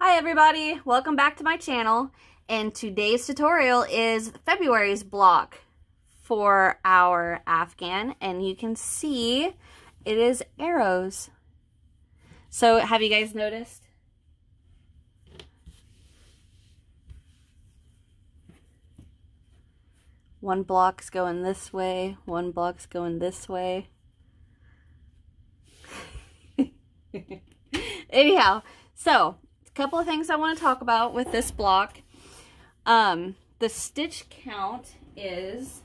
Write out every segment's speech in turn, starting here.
Hi everybody, welcome back to my channel, and today's tutorial is February's block for our Afghan, and you can see it is arrows. So have you guys noticed? One block's going this way, one block's going this way. Anyhow, so couple of things I want to talk about with this block. The stitch count is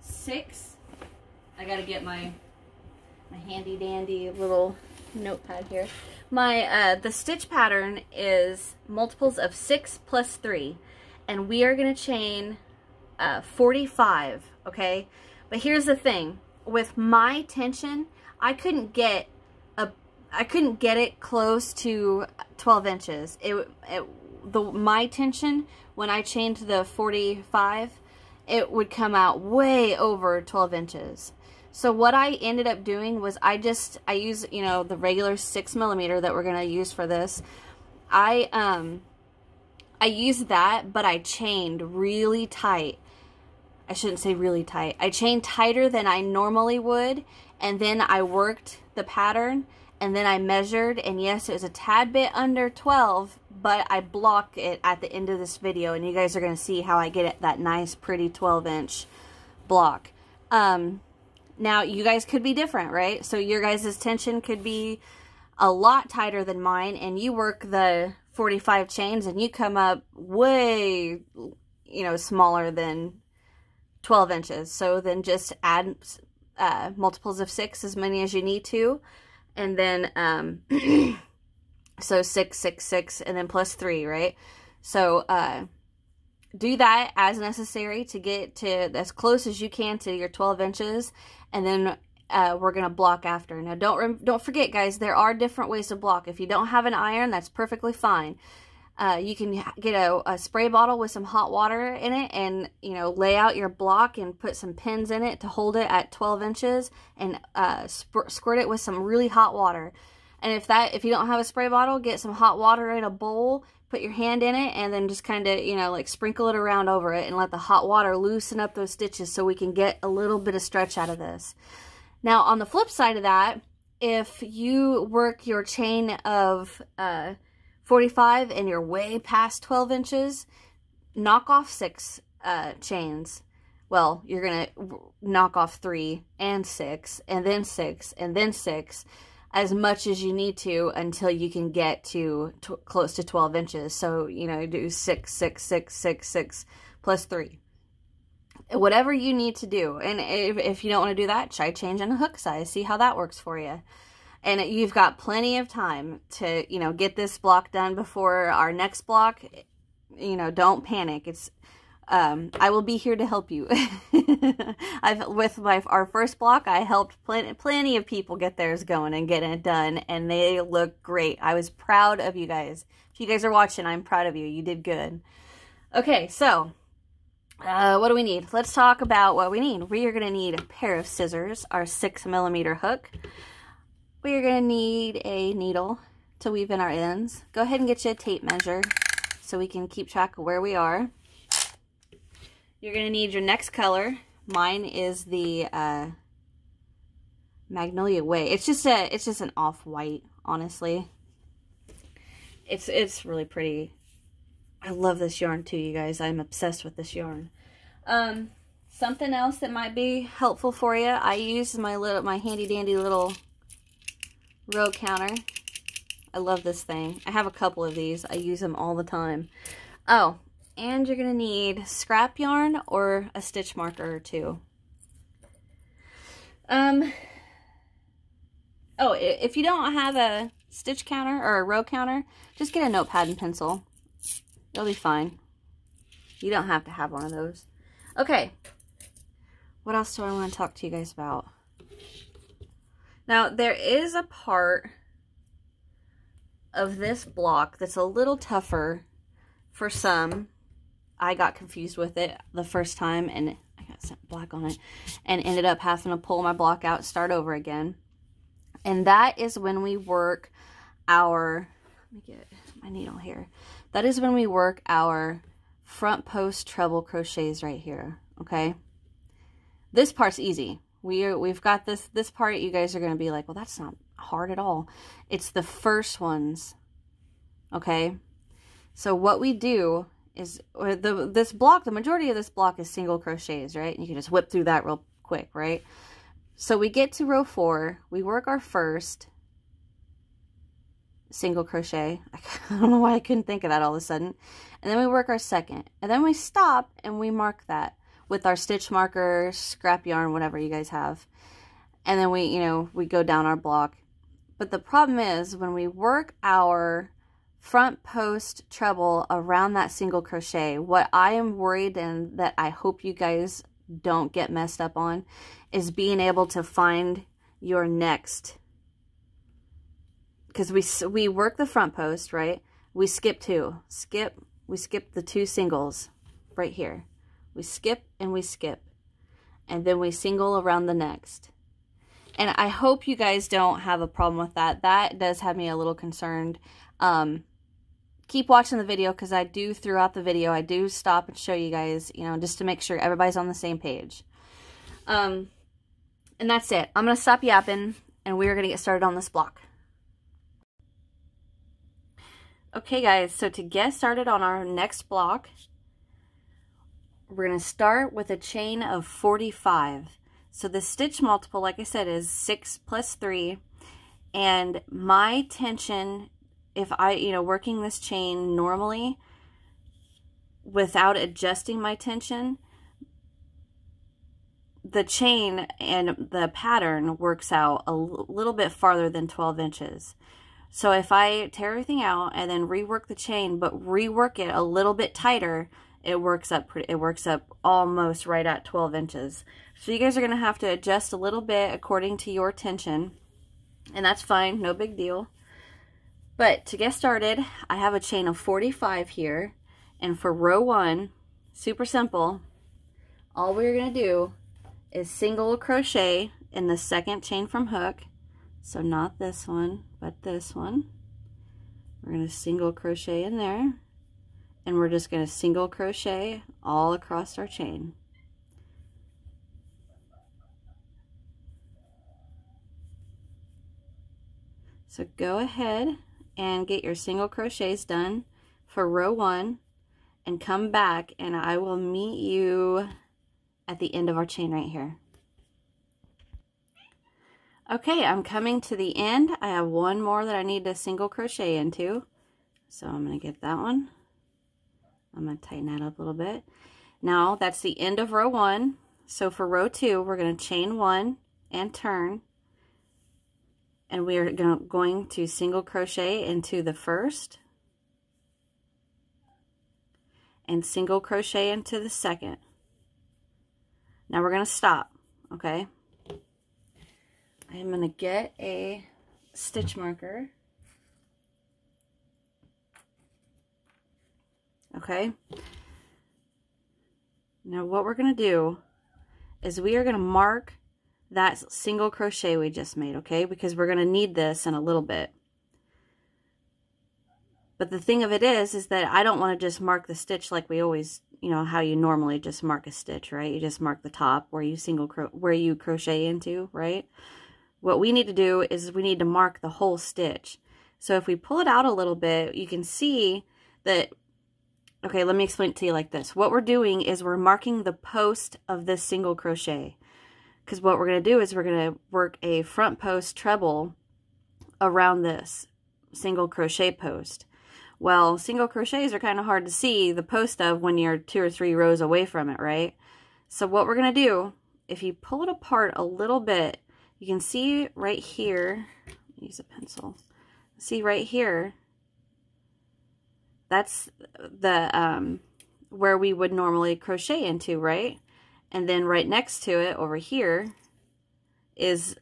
6. I gotta get my handy dandy little notepad here. The stitch pattern is multiples of 6 plus 3, and we are gonna chain 45. Okay, but here's the thing: with my tension, I couldn't get it close to 12 inches. My tension, when I chained the 45, it would come out way over 12 inches. So what I ended up doing was I use, you know, the regular 6mm that we're going to use for this. I used that, but I chained really tight. I shouldn't say really tight. I chained tighter than I normally would, and then I worked the pattern. And then I measured, and yes, it was a tad bit under 12, but I block it at the end of this video, and you guys are going to see how I get it, that nice, pretty 12-inch block. Now, you guys could be different, right? So your guys' tension could be a lot tighter than mine, and you work the 45 chains, and you come up way, you know, smaller than 12 inches. So then just add multiples of 6, as many as you need to. And then, so 6, 6, 6, and then plus 3, right? So, do that as necessary to get to as close as you can to your 12 inches. And then, we're going to block after. Now, don't forget, guys, there are different ways to block. If you don't have an iron, that's perfectly fine. You can get a spray bottle with some hot water in it and, you know, lay out your block and put some pins in it to hold it at 12 inches and squirt it with some really hot water. And if you don't have a spray bottle, get some hot water in a bowl, put your hand in it, and then just kind of, you know, like sprinkle it around over it and let the hot water loosen up those stitches so we can get a little bit of stretch out of this. Now, on the flip side of that, if you work your chain of 45 and you're way past 12 inches, knock off 6 chains. Well, you're going to knock off 3 and 6 and then 6 and then 6, as much as you need to until you can get to close to 12 inches. So, you know, do 6, 6, 6, 6, 6 plus 3. Whatever you need to do. And if you don't want to do that, try changing the hook size. See how that works for you. And you've got plenty of time to, you know, get this block done before our next block. You know, don't panic. It's, I will be here to help you. With our first block, I helped plenty of people get theirs going and getting it done, and they look great. I was proud of you guys. If you guys are watching, I'm proud of you. You did good. Okay, so, what do we need? Let's talk about what we need. We are going to need a pair of scissors, our 6mm hook. We are going to need a needle to weave in our ends. Go ahead and get you a tape measure so we can keep track of where we are. You're going to need your next color. Mine is the Magnolia Way. It's just an off-white, honestly. It's really pretty. I love this yarn too, you guys. I'm obsessed with this yarn. Something else that might be helpful for you. I use my handy dandy little row counter. I love this thing. I have a couple of these. I use them all the time. Oh, and you're going to need scrap yarn or a stitch marker or 2. Oh, if you don't have a stitch counter or a row counter, just get a notepad and pencil. It'll be fine. You don't have to have one of those. Okay. What else do I want to talk to you guys about? Now, there is a part of this block that's a little tougher for some. I got confused with it the first time, and I got some black on it, and ended up having to pull my block out, start over again. And that is when we work our let me get my needle here. That is when we work our front post treble crochets right here, okay? This part's easy. We've got this part. You guys are going to be like, well, that's not hard at all. It's the first ones, okay? So what we do is, this block, the majority of this block is single crochets, right? You can just whip through that real quick, right? So we get to row 4, we work our first single crochet. I don't know why I couldn't think of that all of a sudden. And then we work our second, and then we stop and we mark that with our stitch marker, scrap yarn, whatever you guys have. And then we, you know, we go down our block. But the problem is when we work our front post treble around that single crochet, what I am worried and that I hope you guys don't get messed up on is being able to find your next, because we work the front post, right? We skip 2. We skip the 2 singles right here. We skip and we skip, and then we single around the next. And I hope you guys don't have a problem with that. That does have me a little concerned. Keep watching the video, because I do, throughout the video, I do stop and show you guys, you know, just to make sure everybody's on the same page. And that's it. I'm going to stop yapping, and we're going to get started on this block. Okay, guys, so to get started on our next block, we're going to start with a chain of 45. So the stitch multiple, like I said, is 6 plus 3. And my tension, if I, you know, working this chain normally without adjusting my tension, the chain and the pattern works out a little bit farther than 12 inches. So if I tear everything out and then rework the chain, but rework it a little bit tighter, it works up almost right at 12 inches. So you guys are going to have to adjust a little bit according to your tension, and that's fine, no big deal. But to get started, I have a chain of 45 here, and for row 1, super simple, all we're going to do is single crochet in the second chain from hook. So not this one, but this one. We're going to single crochet in there, and we're just going to single crochet all across our chain. So go ahead and get your single crochets done for row 1 and come back, and I will meet you at the end of our chain right here. Okay, I'm coming to the end. I have one more that I need to single crochet into. So I'm going to get that one. I'm going to tighten that up a little bit. Now that's the end of row 1. So for row 2, we're going to chain 1 and turn. And we are going to single crochet into the first. And single crochet into the second. Now we're going to stop, okay? I'm going to get a stitch marker. Okay. Now what we're going to do is we are going to mark that single crochet we just made, okay? Because we're going to need this in a little bit. But the thing of it is that I don't want to just mark the stitch like we always, you know, how you normally just mark a stitch, right? You just mark the top where you crochet into, right? What we need to do is we need to mark the whole stitch. So if we pull it out a little bit, you can see that, okay, let me explain it to you like this. What we're doing is we're marking the post of this single crochet. Because what we're going to do is we're going to work a front post treble around this single crochet post. Well, single crochets are kind of hard to see the post of when you're 2 or 3 rows away from it, right? So what we're going to do, if you pull it apart a little bit, you can see right here, use a pencil, see right here, that's the, where we would normally crochet into, right? And then right next to it over here is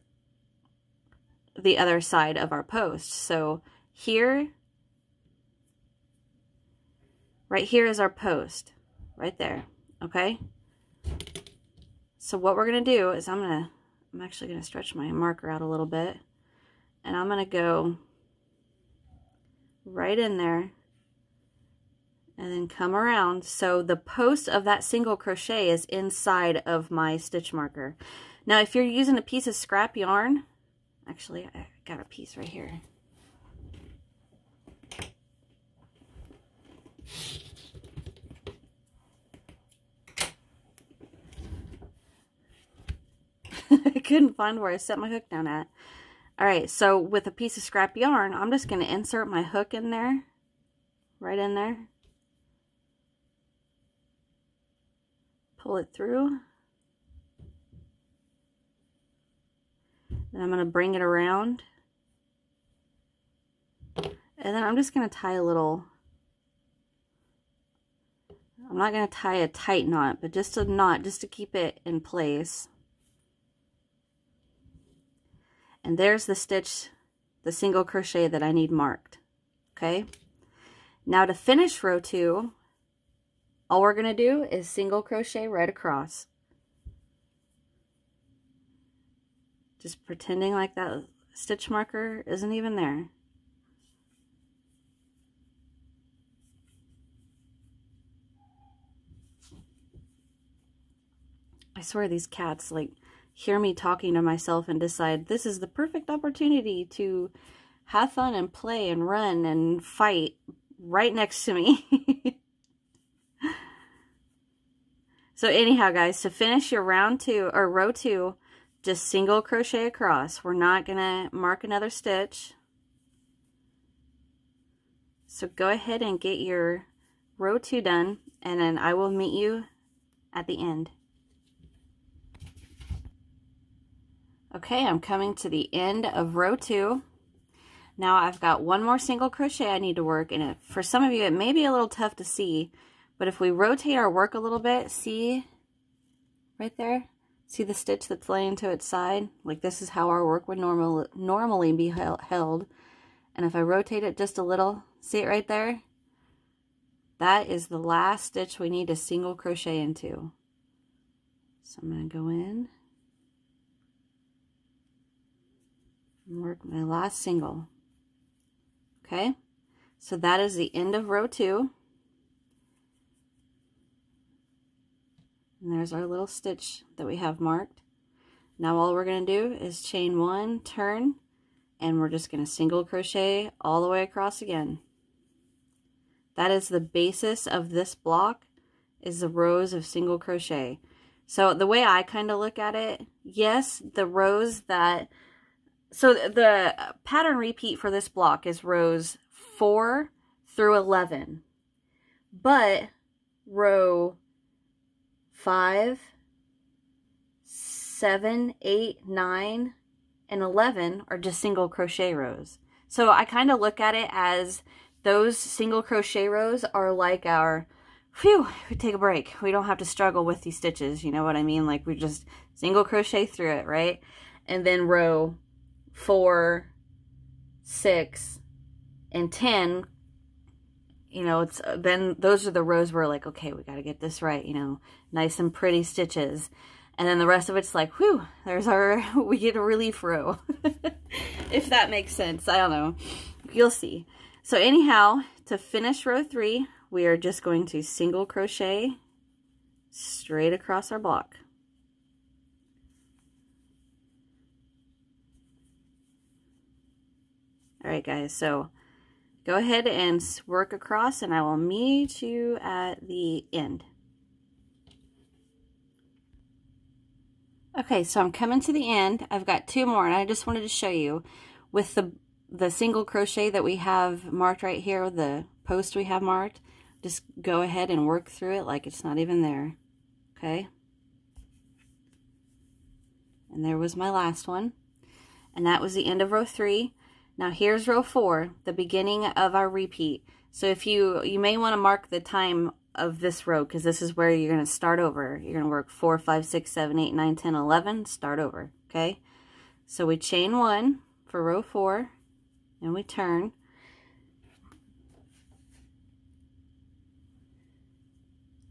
the other side of our post. So here, right here is our post, right there, okay? So what we're going to do is I'm actually going to stretch my marker out a little bit, and I'm going to go right in there, and then come around. So the post of that single crochet is inside of my stitch marker. Now if you're using a piece of scrap yarn, actually I got a piece right here. I couldn't find where I set my hook down at. Alright, so with a piece of scrap yarn, I'm just going to insert my hook in there, right in there. Pull it through. Then I'm going to bring it around. And then I'm just going to tie a little, I'm not going to tie a tight knot, but just a knot just to keep it in place. And there's the stitch, the single crochet that I need marked. Okay. Now to finish row 2, all we're going to do is single crochet right across. Just pretending like that stitch marker isn't even there. I swear these cats like hear me talking to myself and decide this is the perfect opportunity to have fun and play and run and fight right next to me. So anyhow, guys, to finish your round 2 or row 2, just single crochet across. We're not gonna mark another stitch. So go ahead and get your row 2 done, and then I will meet you at the end. Okay, I'm coming to the end of row 2. Now I've got one more single crochet I need to work, and for some of you it may be a little tough to see, but if we rotate our work a little bit, see right there? See the stitch that's laying to its side? Like this is how our work would normally be held. And if I rotate it just a little, see it right there? That is the last stitch we need to single crochet into. So I'm going to go in and work my last single. Okay, so that is the end of row 2. And there's our little stitch that we have marked. Now all we're going to do is chain 1, turn, and we're just going to single crochet all the way across again. That is the basis of this block, is the rows of single crochet. So the way I kind of look at it, yes, the rows that, so the pattern repeat for this block is rows 4 through 11, but row 5, 7, 8, 9, and 11 are just single crochet rows. So I kind of look at it as those single crochet rows are like our, phew, we take a break. We don't have to struggle with these stitches, you know what I mean? Like we just single crochet through it, right? And then row 4, 6, and 10, you know, it's then those are the rows where like, okay, we got to get this right, you know, nice and pretty stitches. And then the rest of it's like, whew, there's our, we get a relief row. If that makes sense. I don't know. You'll see. So anyhow, to finish row 3, we are just going to single crochet straight across our block. All right, guys, so go ahead and work across, and I will meet you at the end. Okay, so I'm coming to the end. I've got 2 more, and I just wanted to show you with the single crochet that we have marked right here, the post we have marked, just go ahead and work through it like it's not even there, okay? And there was my last one, and that was the end of row 3. Now here's row 4, the beginning of our repeat. So if you may want to mark the time of this row, because this is where you're going to start over. You're going to work 4, 5, 6, 7, 8, 9, 10, 11, start over, okay? So we chain 1 for row 4, and we turn.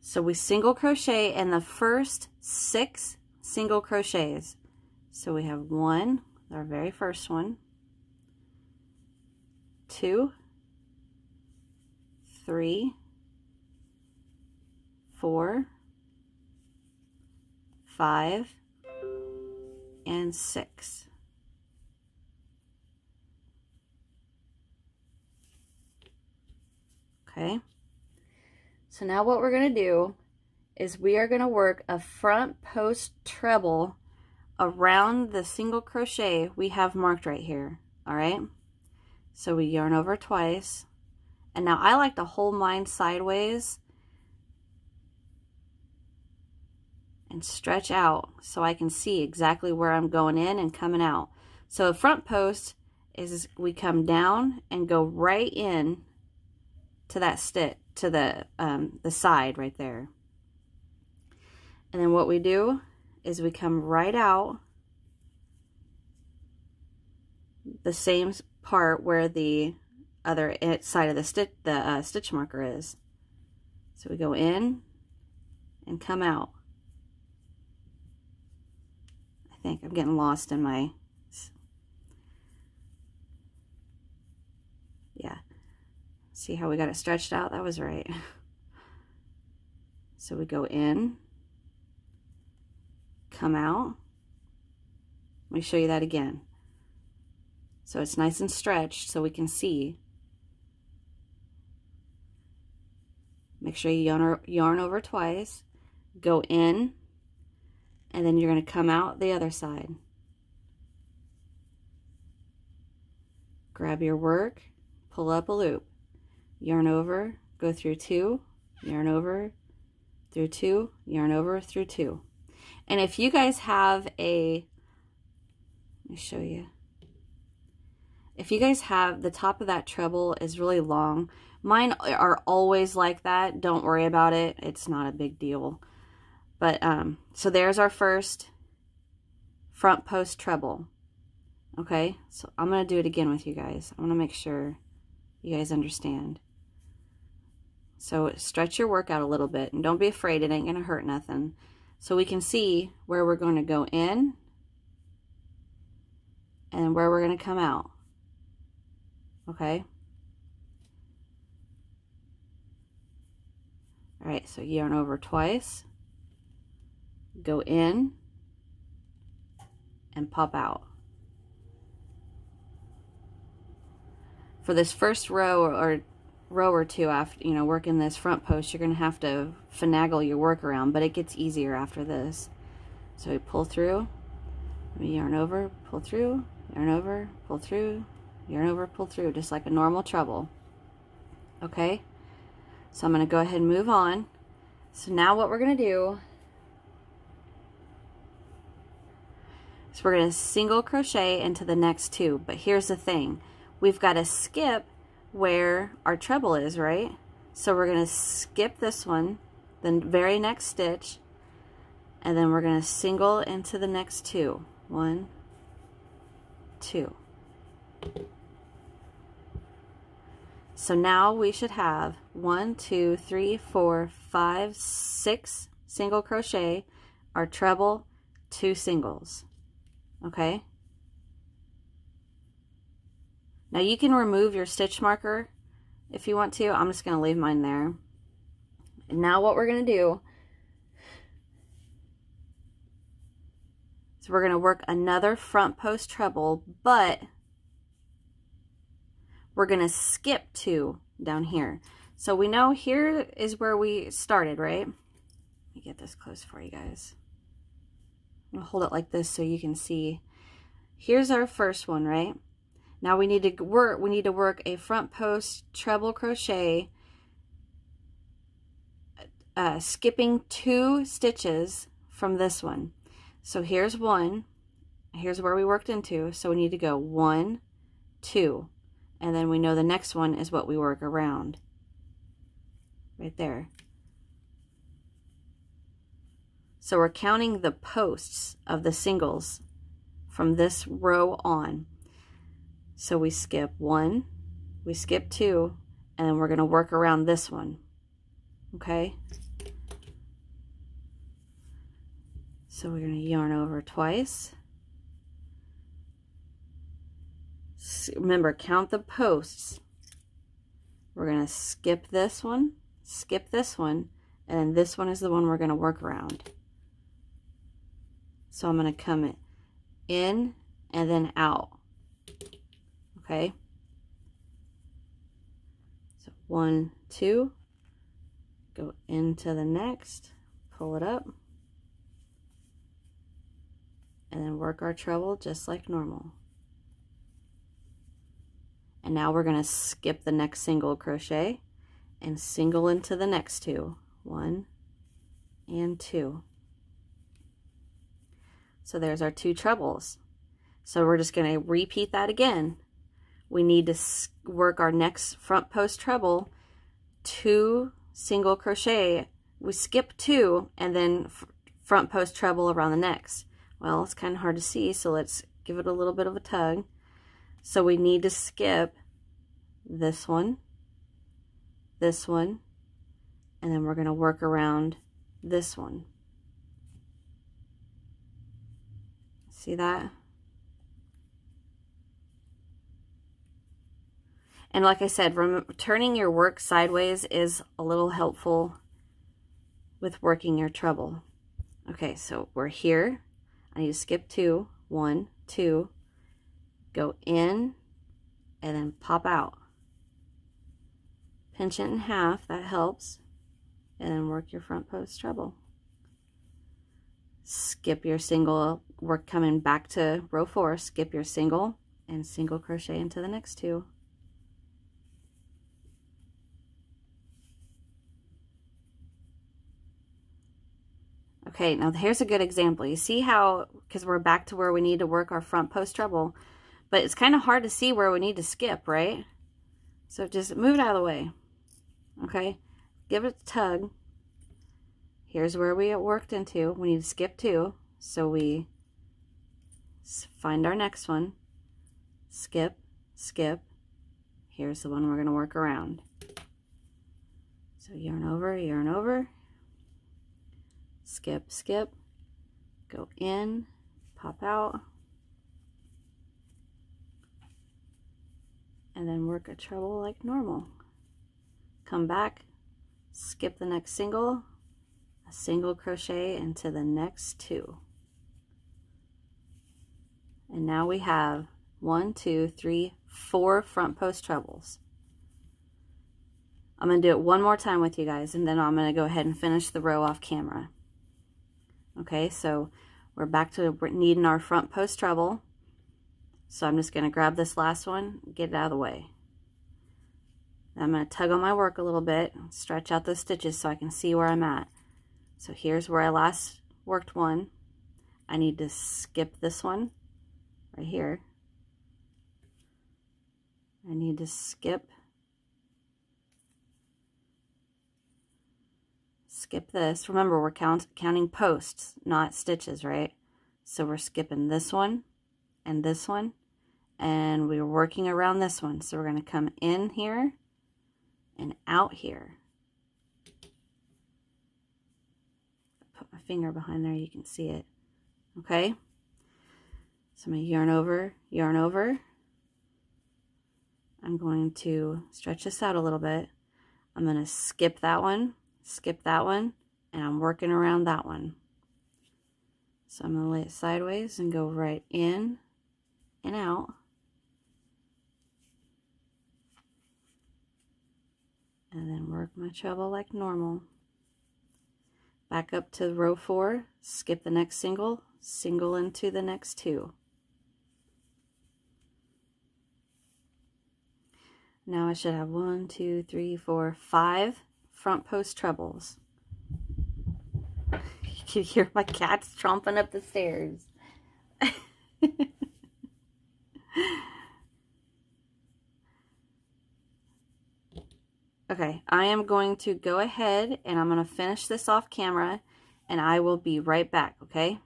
So we single crochet in the first 6 single crochets. So we have 1, our very first one, 2, 3, 4, 5, and 6. Okay, so now what we're going to do is we are going to work a front post treble around the single crochet we have marked right here. All right, so we yarn over twice, and now I like to hold mine sideways and stretch out so I can see exactly where I'm going in and coming out. So a front post is we come down and go right in to that stitch, to the side right there. And then what we do is we come right out the same part where the other side of the stitch marker is. So we go in and come out. I think I'm getting lost in my, yeah. See how we got it stretched out? That was right. So we go in, come out. Let me show you that again. So it's nice and stretched so we can see. Make sure you yarn over twice, go in, and then you're going to come out the other side. Grab your work, pull up a loop, yarn over, go through 2, yarn over, through 2, yarn over, through 2. And if you guys have a, let me show you. If you guys have, the top of that treble is really long. Mine are always like that. Don't worry about it. It's not a big deal. But, so there's our first front post treble. Okay, so I'm going to do it again with you guys. I want to make sure you guys understand. So stretch your work out a little bit, and don't be afraid, it ain't going to hurt nothing. So we can see where we're going to go in and where we're going to come out. Okay. All right, so yarn over twice, go in, and pop out. For this first row or two after, working this front post, you're going to have to finagle your work around, but it gets easier after this. So we pull through, we yarn over, pull through, yarn over, pull through, yarn over, pull through, just like a normal treble. Okay, so I'm going to go ahead and move on. So now what we're going to do is we're going to single crochet into the next 2. But here's the thing, we've got to skip where our treble is, right? So we're going to skip this one, the very next stitch, and then we're going to single into the next 2. 1, 2. So now we should have 1, 2, 3, 4, 5, 6 single crochet, our treble, 2 singles. Okay? Now you can remove your stitch marker if you want to. I'm just going to leave mine there. And now what we're going to do is we're going to work another front post treble, but we're going to skip 2 down here. So we know here is where we started, right? Let me get this close for you guys. I'm going to hold it like this so you can see. Here's our first one, right? Now we need to work a front post treble crochet, skipping 2 stitches from this one. So here's 1, here's where we worked into, so we need to go 1, 2, and then we know the next one is what we work around, right there. So we're counting the posts of the singles from this row on. So we skip 1, we skip 2, and then we're going to work around this one. Okay? So we're going to yarn over twice. Remember, count the posts. we're going to skip this one, and then this one is the one we're going to work around. So I'm going to come in and then out. Okay. So 1, 2, go into the next, pull it up, and then work our treble just like normal. And now we're going to skip the next single crochet and single into the next 2. 1 and 2. So there's our 2 trebles. So we're just going to repeat that again. We need to work our next front post treble, 2 single crochet. We skip 2 and then front post treble around the next. Well, it's kind of hard to see, so let's give it a little bit of a tug. So we need to skip this one, and then we're going to work around this one. See that? And like I said, turning your work sideways is a little helpful with working your treble. Okay, so we're here. I need to skip 2, 1, 2, go in, and then pop out. Pinch it in half, that helps, and then work your front post treble. Skip your single, we're coming back to row 4, skip your single, and single crochet into the next 2. Okay, now here's a good example. You see how, because we're back to where we need to work our front post treble, but it's kind of hard to see where we need to skip, right? So just move it out of the way. Okay, give it a tug. Here's where we worked into. We need to skip 2, so we find our next one. Skip, skip. Here's the one we're going to work around. So yarn over, skip, skip, go in, pop out, and then work a treble like normal. Come back, skip the next single, a single crochet into the next 2. And now we have 1, 2, 3, 4 front post trebles. I'm going to do it one more time with you guys, and then I'm going to go ahead and finish the row off camera. Okay, so we're back to needing our front post treble. So I'm just going to grab this last one, get it out of the way. I'm going to tug on my work a little bit, stretch out those stitches so I can see where I'm at. So here's where I last worked one. I need to skip this one right here. I need to skip this. Remember, we're counting posts, not stitches, right? So we're skipping this one, and we're working around this one. So we're going to come in here and out here. Put my finger behind there, you can see it. Okay? So I'm going to yarn over. I'm going to stretch this out a little bit. I'm going to skip that one, and I'm working around that one. So I'm going to lay it sideways and go right in and out. And then work my treble like normal. Back up to row 4, skip the next single, single into the next 2. Now I should have 1, 2, 3, 4, 5 front post trebles. You can hear my cats tromping up the stairs. Okay, I am going to go ahead and I'm going to finish this off camera, and I will be right back, okay?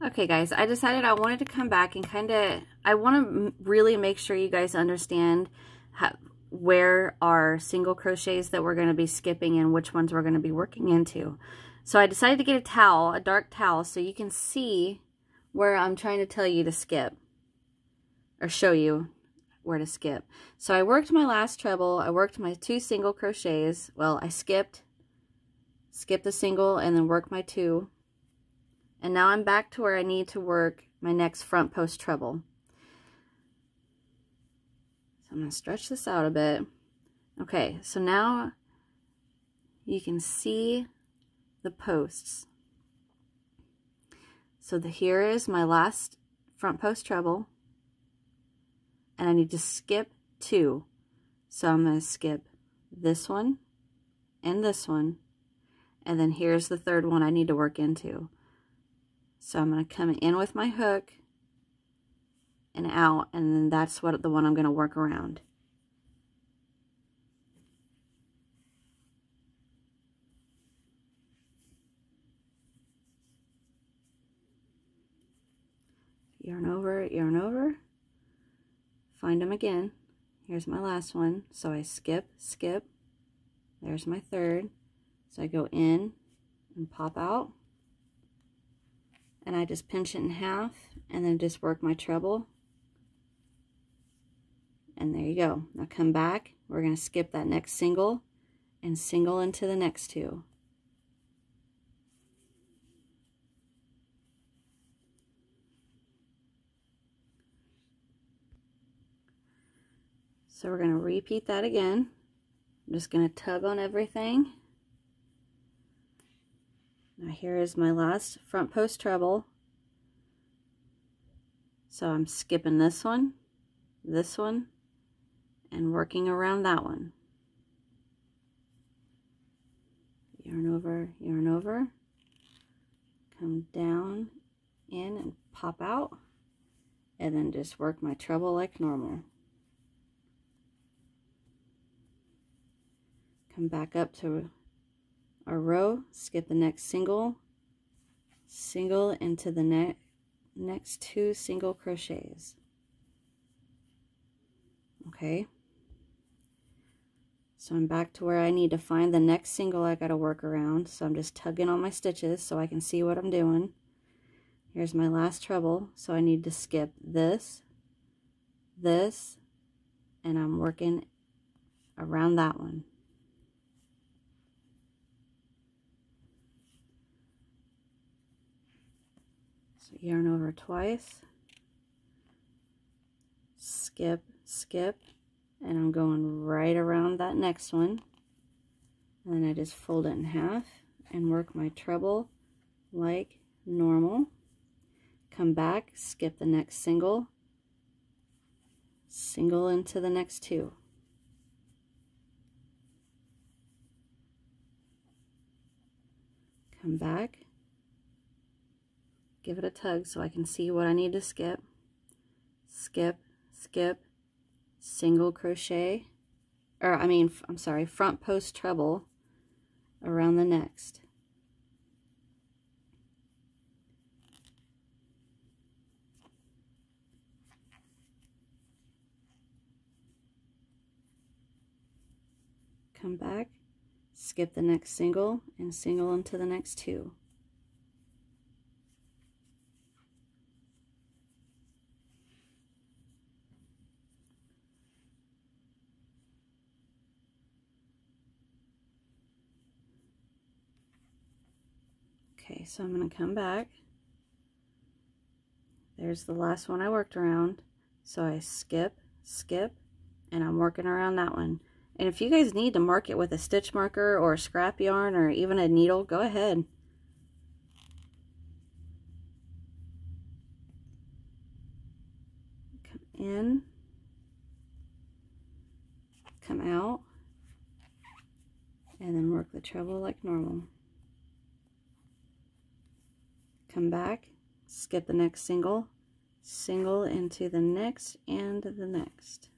Okay guys, I decided I wanted to come back and I want to really make sure you guys understand where our single crochets that we're going to be skipping and which ones we're going to be working into. So I decided to get a towel, a dark towel, so you can see where I'm trying to tell you to skip. or show you where to skip. So I worked my last treble, I worked my 2 single crochets. Well, I skipped the single and then worked my 2. And now I'm back to where I need to work my next front post treble. So I'm going to stretch this out a bit. Okay, so now you can see the posts. So here is my last front post treble. And I need to skip 2. So I'm going to skip this one and this one. And then here's the third one I need to work into. So I'm going to come in with my hook and out, and then that's the one I'm going to work around. Yarn over, find them again. Here's my last one. So I skip, there's my third. So I go in and pop out, and I just pinch it in half and then just work my treble. And there you go. Now come back, we're going to skip that next single and single into the next 2. So we're going to repeat that again. I'm just going to tug on everything. Now here is my last front post treble. So I'm skipping this one, and working around that one. Yarn over, come down, in, and pop out, and then just work my treble like normal. Come back up to our row, skip the next single into the next 2 single crochets. Okay, so I'm back to where I need to find the next single I got to work around. So I'm just tugging on my stitches so I can see what I'm doing. Here's my last treble, so I need to skip this, and I'm working around that one. So yarn over twice, skip, and I'm going right around that next one. And then I just fold it in half and work my treble like normal. Come back, skip the next single into the next 2. Come back, give it a tug so I can see what I need to skip. Skip, single crochet, or I'm sorry, front post treble around the next. Come back, skip the next single, and single into the next 2. Okay, so I'm going to come back. There's the last one I worked around. So I skip, and I'm working around that one. And if you guys need to mark it with a stitch marker or a scrap yarn or even a needle, go ahead. Come in, come out, and then work the treble like normal. Come back, skip the next single into the next and the next.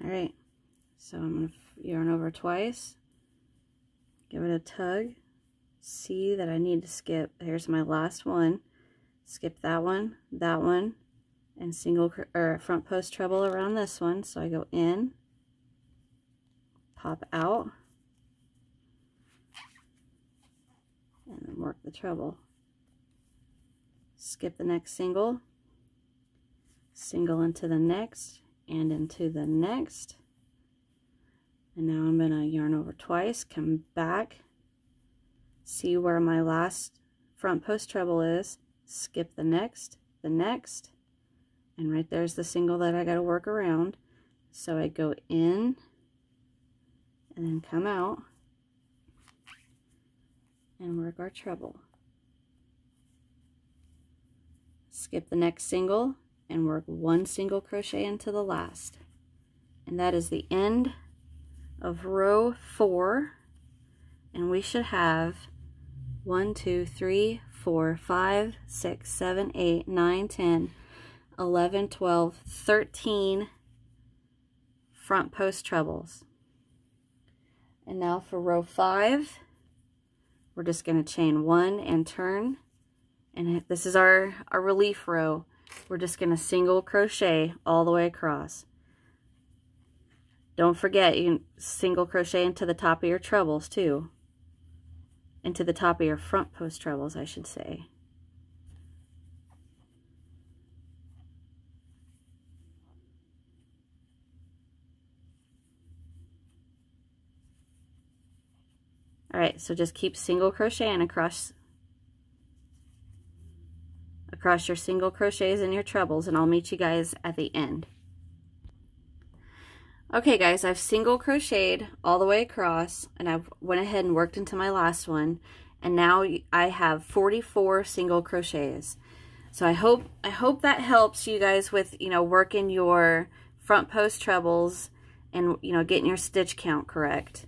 Alright, so I'm going to yarn over twice, give it a tug, see that I need to skip. Here's my last one. Skip that one, and single or front post treble around this one. So I go in, pop out, work the treble. Skip the next single, single into the next, and into the next. And now I'm going to yarn over twice, come back, see where my last front post treble is, skip the next, and right there's the single that I got to work around. So I go in and then come out and work our treble. Skip the next single and work one single crochet into the last. And that is the end of row 4, and we should have 1, 2, 3, 4, 5, 6, 7, 8, 9, 10, 11, 12, 13 front post trebles. And now for row 5, we're just going to chain 1 and turn, and this is our relief row. We're just going to single crochet all the way across. Don't forget, you can single crochet into the top of your trebles too. Into the top of your front post trebles, I should say. Alright, so just keep single crocheting across your single crochets and your trebles, and I'll meet you guys at the end. Okay guys, I've single crocheted all the way across, and I went ahead and worked into my last one, and now I have 44 single crochets. So I hope that helps you guys with, you know, working your front post trebles and, you know, getting your stitch count correct.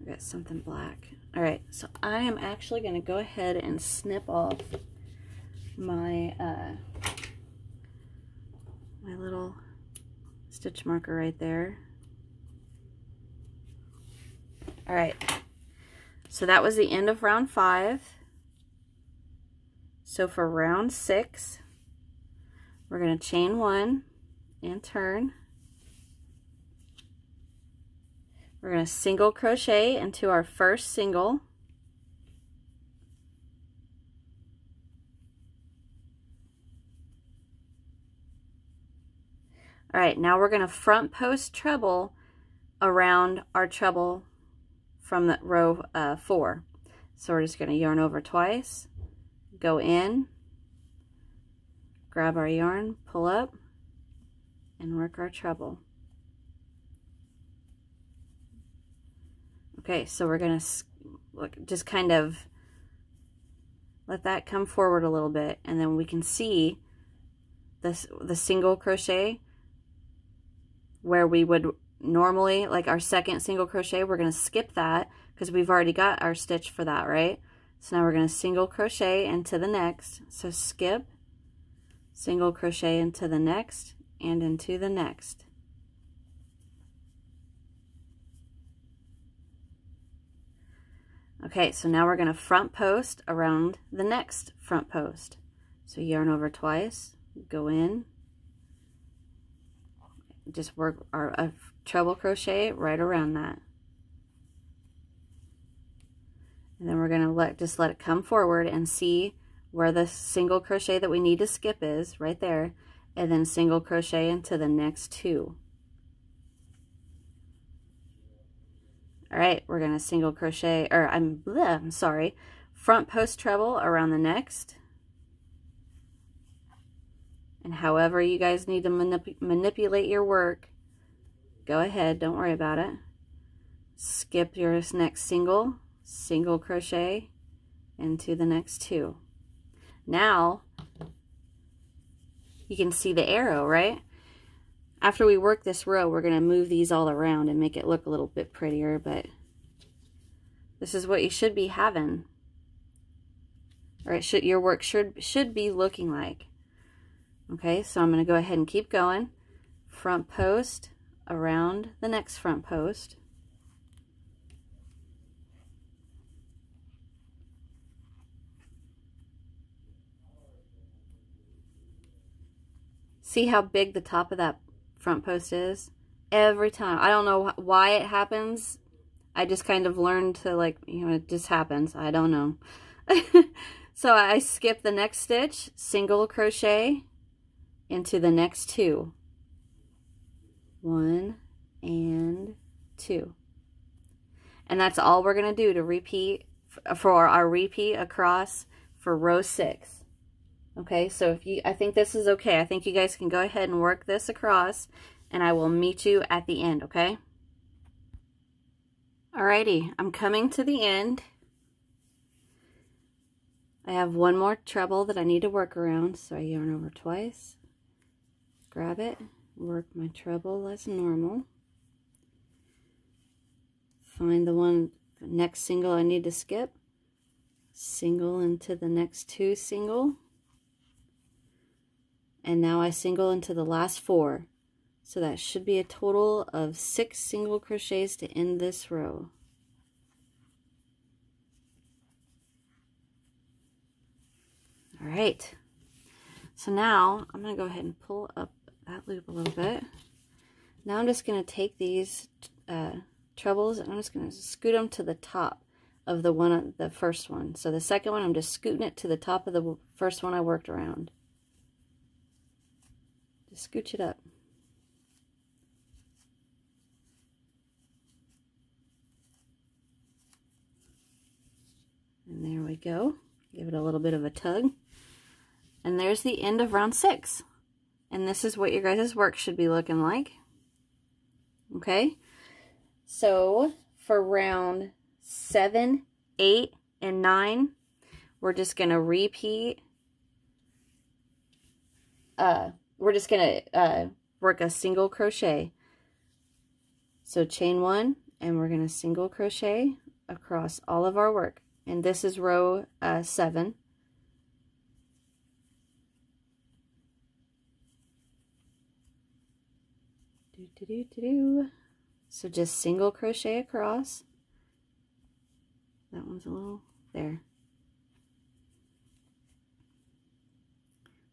I got something black. All right, so I am actually going to go ahead and snip off my my little stitch marker right there. All right, so that was the end of round 5. So for round 6, we're going to chain 1 and turn. We're going to single crochet into our first single. All right, now we're going to front post treble around our treble from the row 4. So we're just going to yarn over twice, go in, grab our yarn, pull up, and work our treble. Okay, so we're going to just kind of let that come forward a little bit, and then we can see the single crochet where we would normally, like our second single crochet, we're going to skip that because we've already got our stitch for that, right? So now we're going to single crochet into the next. So skip, single crochet into the next, and into the next. Okay, so now we're going to front post around the next front post. So yarn over twice, go in, just work our treble crochet right around that. And then we're going to just let it come forward and see where the single crochet that we need to skip is, right there, and then single crochet into the next 2. All right, we're going to single crochet, or I'm sorry, front post treble around the next. And however you guys need to manipulate your work, go ahead, don't worry about it. Skip your next single, single crochet into the next 2. Now, you can see the arrow, right? After we work this row, we're going to move these all around and make it look a little bit prettier, but this is what you should be having. Or your work should be looking like. Okay, so I'm going to go ahead and keep going. Front post around the next front post. See how big the top of that front post is? Every time. I don't know why it happens. I just kind of learned to, like, you know, it just happens. I don't know. So I skip the next stitch, single crochet into the next 2. 1 and 2. And that's all we're going to do to repeat for our repeat across for row 6. Okay, so I think this is okay. I think you guys can go ahead and work this across, and I will meet you at the end, okay? Alrighty, I'm coming to the end. I have one more treble that I need to work around, so I yarn over twice, grab it, work my treble as normal, find the next single I need to skip, single into the next 2 single, and now I single into the last 4. So that should be a total of 6 single crochets to end this row. All right, so now I'm going to go ahead and pull up that loop a little bit. Now I'm just going to take these trebles and I'm just going to scoot them to the top of the first one. So the second one, I'm just scooting it to the top of the first one I worked around. Just scooch it up. And there we go. Give it a little bit of a tug. And there's the end of round 6. And this is what your guys' work should be looking like. Okay? So for round 7, 8, and 9, we're just going to repeat. We're just going to work a single crochet. So chain 1, and we're going to single crochet across all of our work. And this is row 7. So just single crochet across. That one's a little there.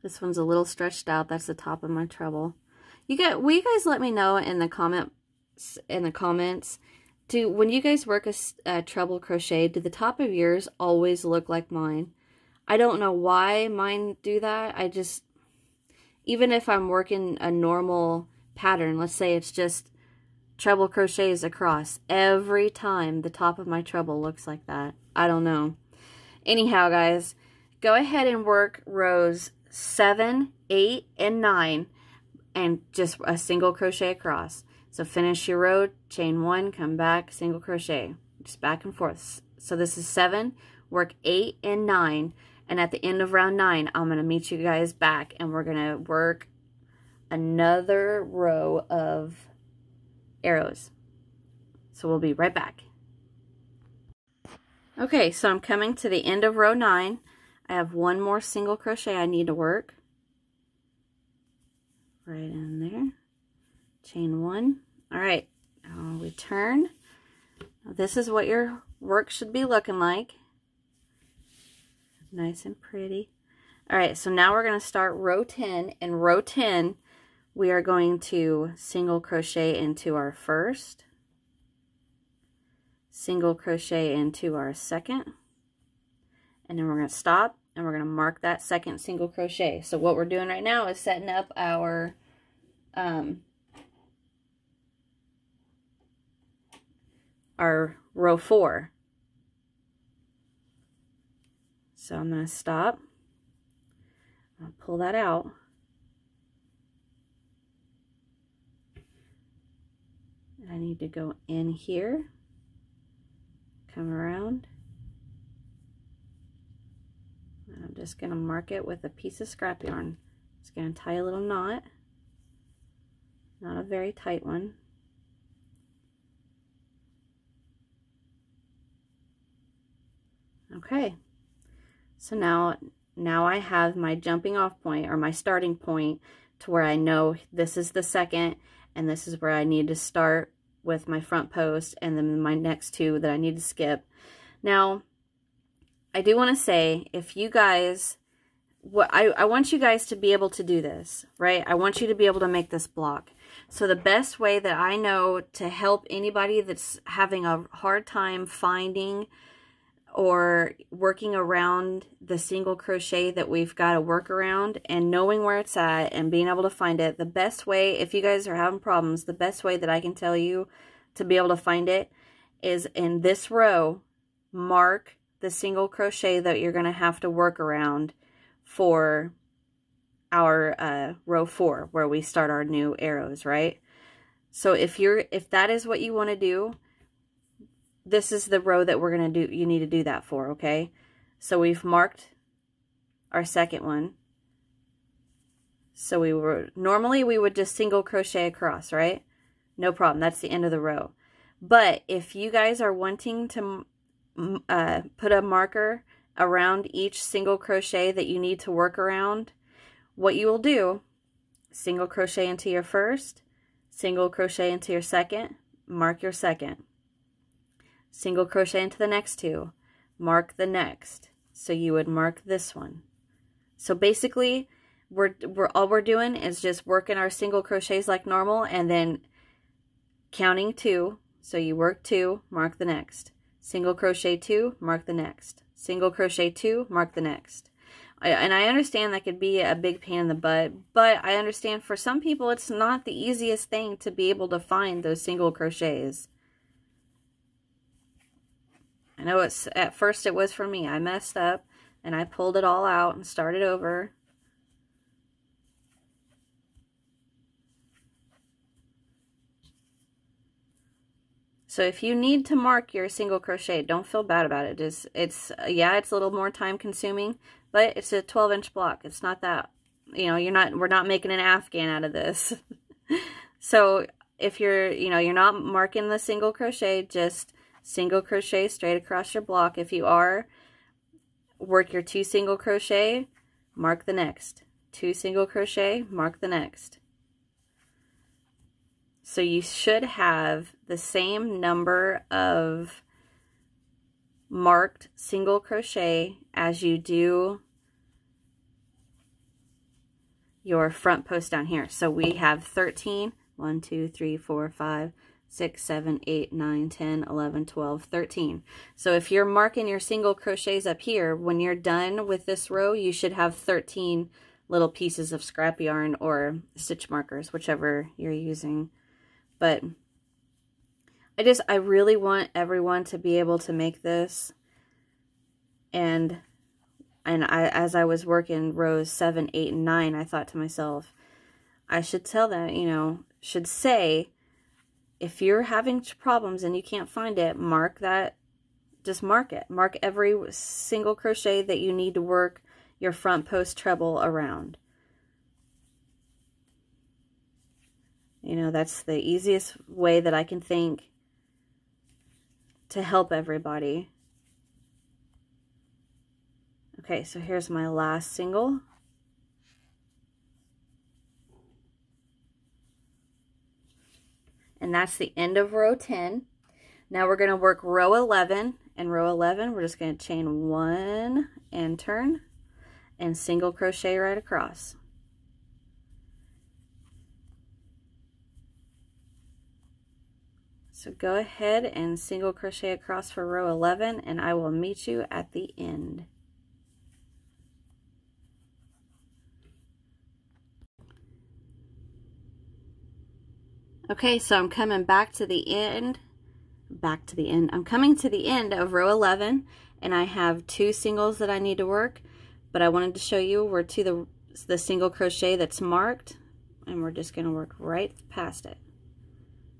This one's a little stretched out. That's the top of my treble. Will you guys let me know in the comments? When you guys work a treble crochet, do the top of yours always look like mine? I don't know why mine do that. Even if I'm working a normal pattern, let's say it's just treble crochets across, every time the top of my treble looks like that. I don't know. Anyhow, guys, go ahead and work rows 7, 8, and 9 and just a single crochet across. So finish your row, chain 1, come back, single crochet, just back and forth. So this is 7, work 8 and 9, and at the end of round 9, I'm going to meet you guys back, and we're going to work another row of arrows. So we'll be right back. Okay, so I'm coming to the end of row 9. I have one more single crochet I need to work. Right in there. Chain 1. All right, I'll return. Now this is what your work should be looking like. Nice and pretty. All right, so now we're going to start row 10. In row 10, we are going to single crochet into our first, single crochet into our second, and then we're going to stop and we're going to mark that second single crochet. So what we're doing right now is setting up our row 4. So I'm going to stop. I'll pull that out. I need to go in here, come around, and I'm just going to mark it with a piece of scrap yarn. Just going to tie a little knot, not a very tight one. Okay, so now I have my jumping off point, or my starting point, to where I know this is the second and this is where I need to start with my front post, and then my next 2 that I need to skip. Now, I do want to say, if you guys, I want you guys to be able to do this, right? I want you to be able to make this block. So the best way that I know to help anybody that's having a hard time finding or working around the single crochet that we've got to work around, and knowing where it's at and being able to find it, the best way, if you guys are having problems, the best way that I can tell you to be able to find it is in this row, mark the single crochet that you're going to have to work around for our row 4, where we start our new arrows, right? So if that is what you want to do, this is the row that we're going to do, you need to do that for, okay? So we've marked our second one. So normally we would just single crochet across, right? No problem, that's the end of the row. But if you guys are wanting to put a marker around each single crochet that you need to work around, what you will do, single crochet into your first, single crochet into your second, mark your second. Single crochet into the next 2, mark the next. So you would mark this one. So basically, all we're doing is just working our single crochets like normal, and then counting 2. So you work 2, mark the next. Single crochet 2, mark the next. Single crochet 2, mark the next. And I understand that could be a big pain in the butt, but I understand for some people it's not the easiest thing to be able to find those single crochets. I know at first it was for me. I messed up and I pulled it all out and started over. So if you need to mark your single crochet, don't feel bad about it. Yeah, it's a little more time consuming, but it's a 12-inch block. It's not that, you know, we're not making an Afghan out of this. So if you're not marking the single crochet, just single crochet straight across your block. If you are, work your 2 single crochet, mark the next. 2 single crochet, mark the next. So you should have the same number of marked single crochet as you do your front post down here. So we have 13, 1, 2, 3, 4, 5, 6, 7, 8, 9, 10, 11, 12, 13. So if you're marking your single crochets up here, when you're done with this row, you should have 13 little pieces of scrap yarn or stitch markers, whichever you're using. But I really want everyone to be able to make this. And as I was working rows 7, 8, and 9, I thought to myself, I should tell them, should say, if you're having problems and you can't find it, mark that, just mark it. Mark every single crochet that you need to work your front post treble around. That's the easiest way that I can think to help everybody. Okay, so here's my last single. And that's the end of row 10. Now we're going to work row 11. And row 11, we're just going to chain 1 and turn and single crochet right across. So go ahead and single crochet across for row 11, and I will meet you at the end. Okay, so I'm coming back to the end. I'm coming to the end of row 11, and I have 2 singles that I need to work, but I wanted to show you we're to the single crochet that's marked, and we're just going to work right past it.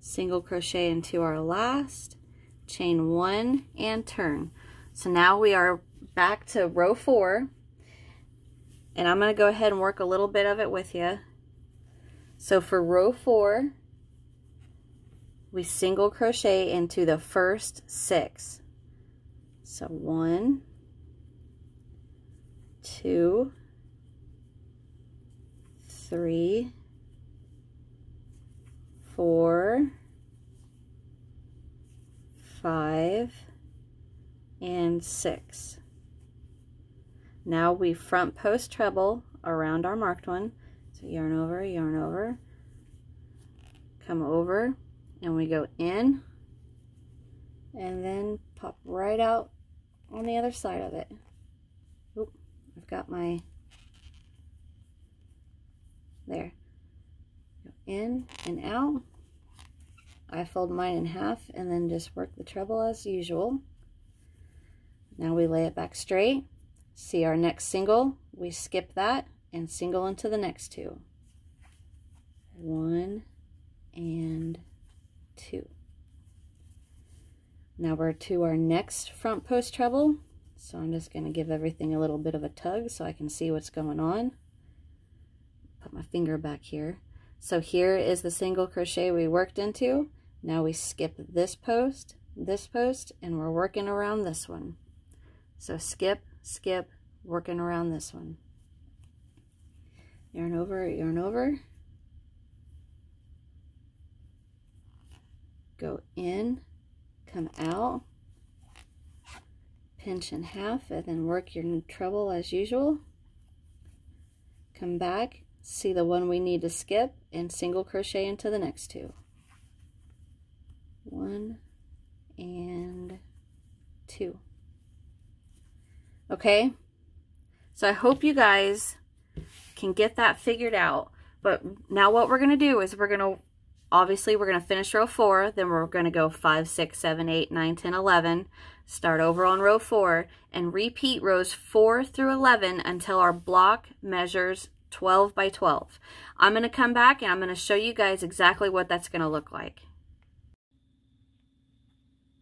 Single crochet into our last, chain 1 and turn. So now we are back to row 4, and I'm going to go ahead and work a little bit of it with you. So for row 4, we single crochet into the first 6. So 1, 2, 3, 4, 5, and 6. Now we front post treble around our marked one. So yarn over, come over, and we go in, and then pop right out on the other side of it. Oop, I've got my, there. Go in and out. I fold mine in half and then just work the treble as usual. Now we lay it back straight. See our next single, we skip that and single into the next two. 1 and 2. Now we're to our next front post treble. So I'm just going to give everything a little bit of a tug so I can see what's going on. Put my finger back here. So here is the single crochet we worked into. Now we skip this post, and we're working around this one. So skip, skip, working around this one. Yarn over, go in, come out, pinch in half, and then work your treble as usual. Come back, see the one we need to skip, and single crochet into the next two. 1 and 2. Okay, so I hope you guys can get that figured out. But now what we're going to do is we're going to finish row 4, then we're going to go 5, 6, 7, 8, 9, 10, 11, start over on row 4, and repeat rows 4 through 11 until our block measures 12 by 12. I'm going to come back and I'm going to show you guys exactly what that's going to look like.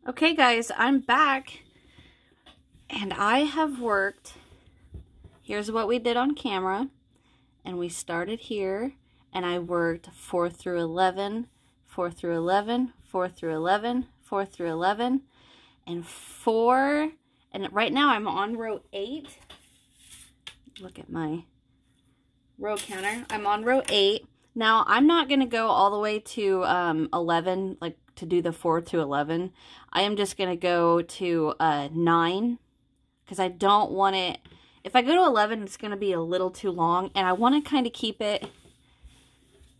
Okay guys, I'm back and I have worked, here's what we did on camera, and we started here and I worked 4 through 11, 4 through 11, 4 through 11, 4 through 11, and 4, and right now I'm on row 8. Look at my row counter. I'm on row 8. Now I'm not going to go all the way to 11, like to do the 4 to 11. I am just going to go to 9 because I don't want it, if I go to 11 it's going to be a little too long, and I want to kind of keep it,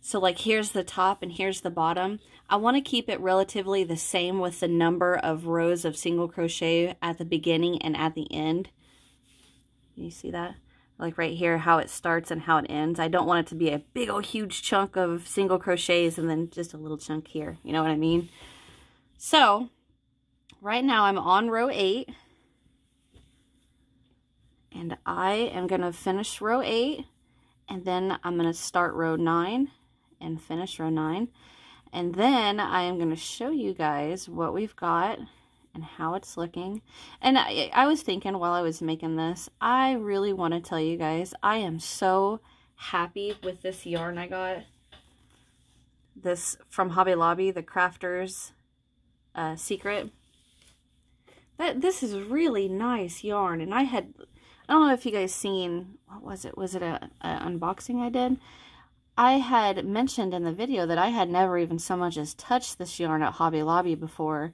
so like here's the top and here's the bottom. I want to keep it relatively the same with the number of rows of single crochet at the beginning and at the end. You see that? Like right here, how it starts and how it ends. I don't want it to be a big old huge chunk of single crochets and then just a little chunk here. You know what I mean? So right now I'm on row 8. And I am going to finish row 8. And then I'm going to start row 9 and finish row 9. And then I am going to show you guys what we've got and how it's looking. And I was thinking while I was making this, I really want to tell you guys, I am so happy with this yarn I got. This from Hobby Lobby, the Crafter's Secret. This is really nice yarn. And I don't know if you guys seen, what was it? Was it a unboxing I did? I had mentioned in the video that I had never even so much as touched this yarn at Hobby Lobby before.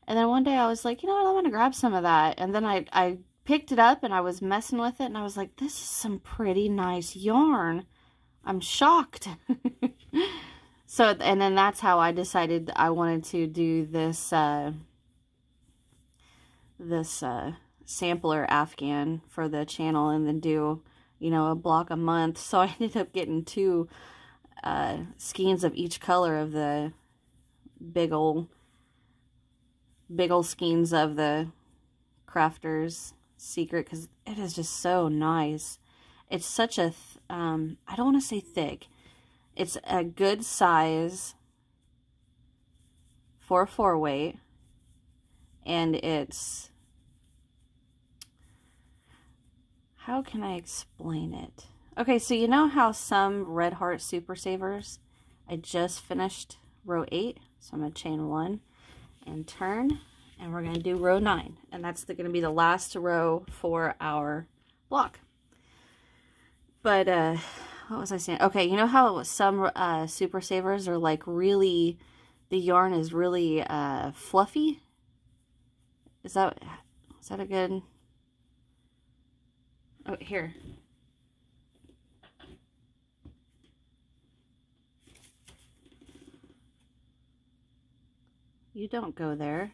And then one day I was like, you know what, I want to grab some of that. And then I picked it up and I was messing with it and I was like, this is some pretty nice yarn. I'm shocked. So, and then that's how I decided I wanted to do this, sampler Afghan for the channel, and then do, you know, a block a month. So I ended up getting 2 skeins of each color of the big old skeins of the Crafter's Secret, because it is just so nice. It's such a I don't want to say thick, it's a good size for 4-weight, and it's, how can I explain it? Okay, so you know how some Red Heart Super Savers, I just finished row 8, so I'm going to chain 1 and turn, and we're going to do row 9, and that's going to be the last row for our block. But what was I saying? Okay, you know how some Super Savers are like really, the yarn is really fluffy? Is that a good... Oh, here. You don't go there.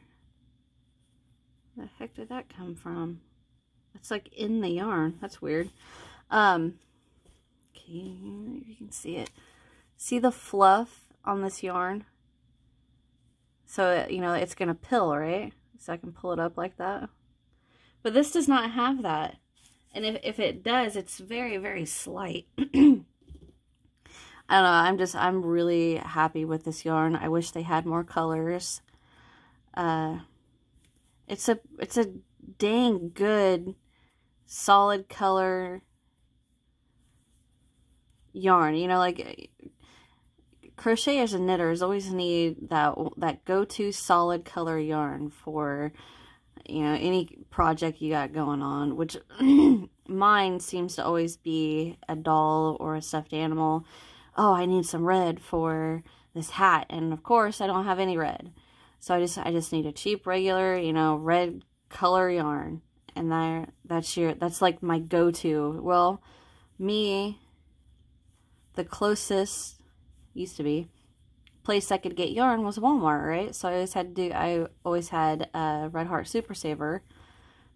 Where the heck did that come from? It's like in the yarn. That's weird. Okay, you can see it. See the fluff on this yarn? So, you know, it's going to pill, right? So I can pull it up like that. But this does not have that. And if it does, it's very, very slight. I don't know. I'm really happy with this yarn. I wish they had more colors. It's a dang good, solid color yarn. You know, like crocheters and knitters always need that go-to solid color yarn for, you know, any project you got going on, which mine seems to always be a doll or a stuffed animal. Oh, I need some red for this hat, and of course I don't have any red, so I just need a cheap, regular, you know, red color yarn, and that's like my go-to. Well, me, the closest used to be place I could get yarn was Walmart, right? So I always had Red Heart Super Saver.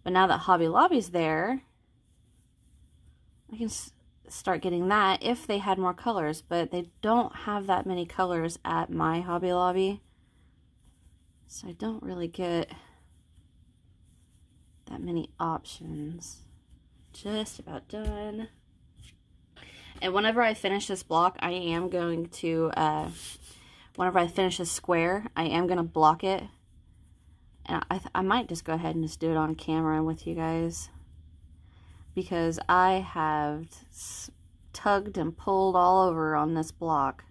But now that Hobby Lobby's there, I can start getting that if they had more colors. But they don't have that many colors at my Hobby Lobby, so I don't really get that many options. Just about done. And whenever I finish this block, I am going to, whenever I finish this square, I am going to block it. And I might just go ahead and just do it on camera with you guys, because I have tugged and pulled all over on this block.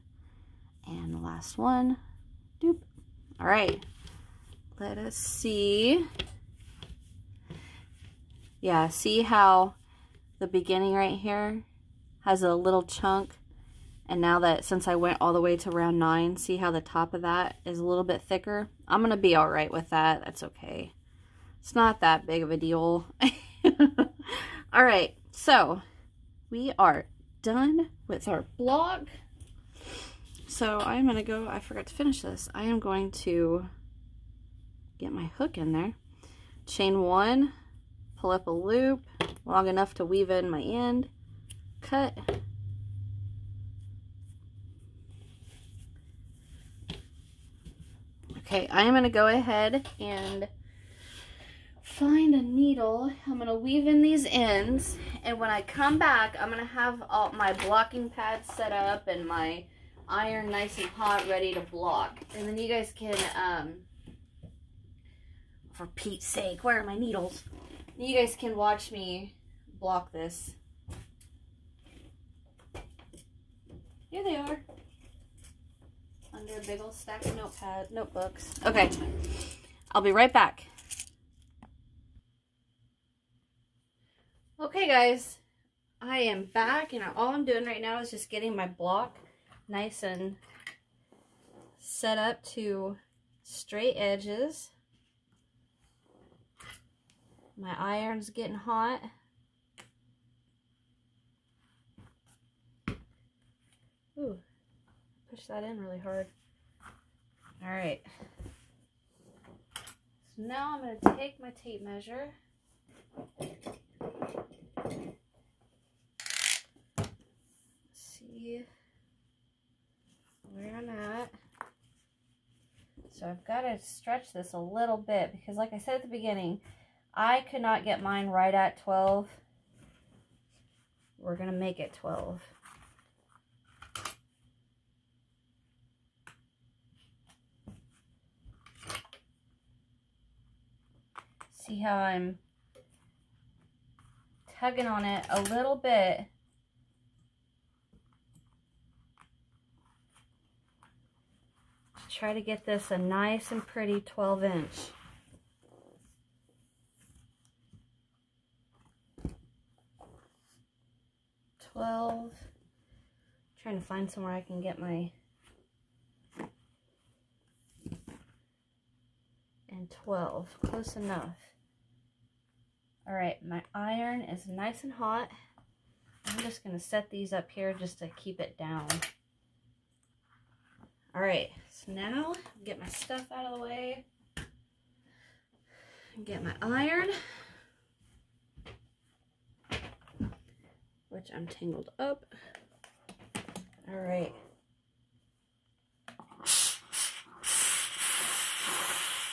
And the last one, doop. All right, let us see. Yeah, see how the beginning right here has a little chunk, and now that, since I went all the way to round 9, see how the top of that is a little bit thicker? I'm gonna be all right with that. That's okay. It's not that big of a deal. All right, so we are done with our block. So I'm gonna go, I forgot to finish this. I am going to get my hook in there. Chain 1, pull up a loop long enough to weave in my end. Cut. Okay, I am going to go ahead and find a needle. I'm going to weave in these ends, and when I come back, I'm going to have all my blocking pads set up and my iron nice and hot, ready to block. And then you guys can, for Pete's sake, where are my needles? You guys can watch me block this. Here they are. Under a big old stack of notebooks. Okay. I'll be right back. Okay, guys. I am back, and all I'm doing right now is just getting my block nice and set up to straight edges. My iron's getting hot. Ooh, push that in really hard. All right. So now I'm going to take my tape measure. See where I'm at. So I've got to stretch this a little bit because, like I said at the beginning, I could not get mine right at 12. We're going to make it 12. See how I'm tugging on it a little bit. To try to get this a nice and pretty 12-inch. Trying to find somewhere I can get my, and 12, close enough. All right, my iron is nice and hot. I'm just going to set these up here just to keep it down. All right, so now get my stuff out of the way. Get my iron, which I'm tangled up. All right.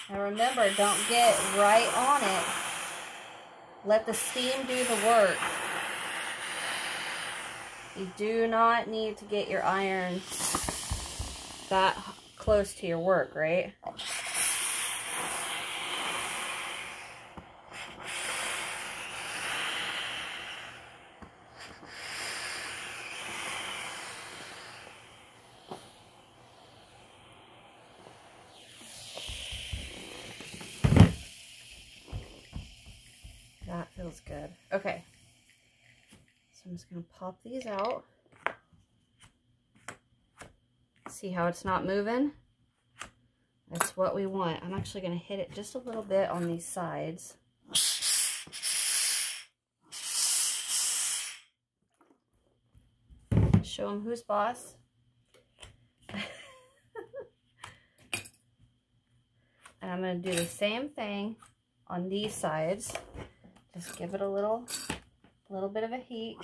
Now remember, don't get right on it. Let the steam do the work. You do not need to get your iron that close to your work, right? That feels good. Okay. So I'm just going to pop these out. See how it's not moving? That's what we want. I'm actually going to hit it just a little bit on these sides. Show them who's boss. And I'm going to do the same thing on these sides. Just give it a little bit of a heat.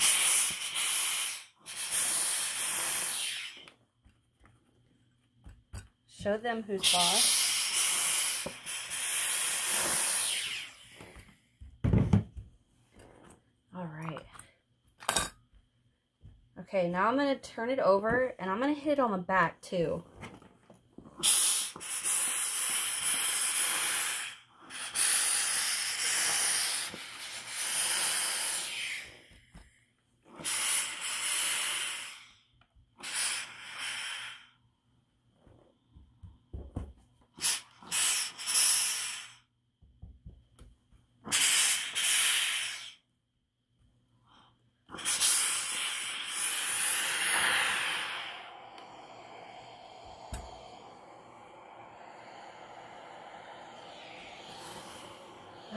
Show them who's boss. All right. Okay, now I'm going to turn it over and I'm going to hit it on the back too.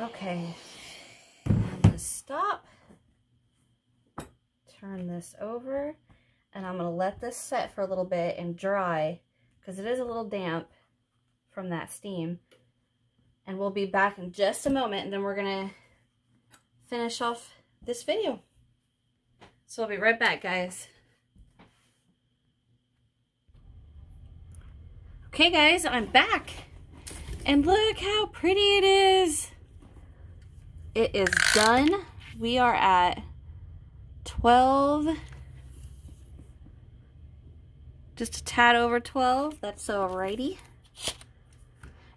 Okay, I'm going to stop, turn this over, and I'm going to let this set for a little bit and dry because it is a little damp from that steam. And we'll be back in just a moment, and then we're going to finish off this video. So I'll be right back, guys. Okay, guys, I'm back. And look how pretty it is. It is done. We are at 12, just a tad over 12. That's alrighty.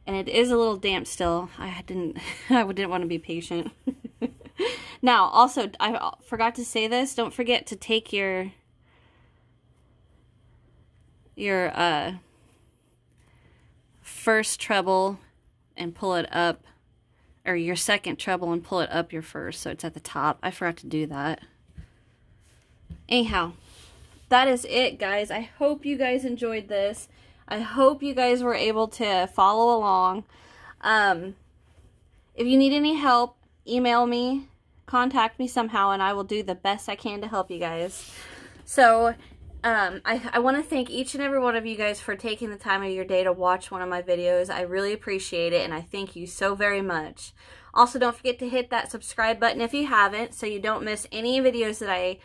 And it is a little damp still. I didn't want to be patient. Now, also, I forgot to say this. Don't forget to take your first treble and pull it up. Or your second treble and pull it up your first so it's at the top. I forgot to do that. Anyhow, that is it, guys. I hope you guys enjoyed this. I hope you guys were able to follow along. If you need any help, email me, contact me somehow, and I will do the best I can to help you guys. So, I want to thank each and every one of you guys for taking the time of your day to watch one of my videos. I really appreciate it, and I thank you so very much. Also, don't forget to hit that subscribe button if you haven't, so you don't miss any videos that I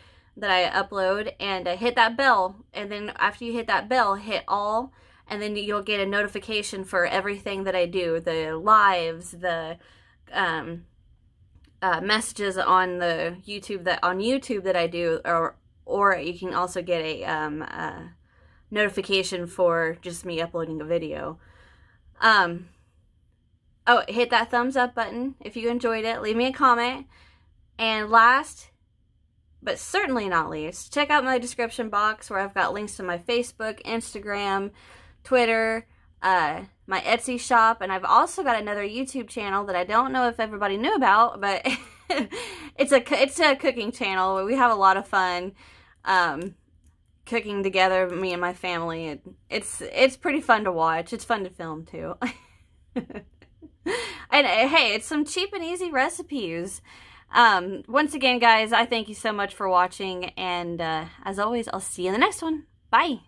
upload, and hit that bell. And then after you hit that bell, hit all, and then you'll get a notification for everything that I do, the lives, the messages on the YouTube that I do, or you can also get a notification for just me uploading a video. Oh, hit that thumbs up button if you enjoyed it. Leave me a comment. And last, but certainly not least, check out my description box where I've got links to my Facebook, Instagram, Twitter, my Etsy shop, and I've also got another YouTube channel that I don't know if everybody knew about, but it's a cooking channel where we have a lot of fun cooking together, me and my family. It's pretty fun to watch. It's fun to film too. And hey, it's some cheap and easy recipes. Once again, guys, I thank you so much for watching, and as always, I'll see you in the next one. Bye.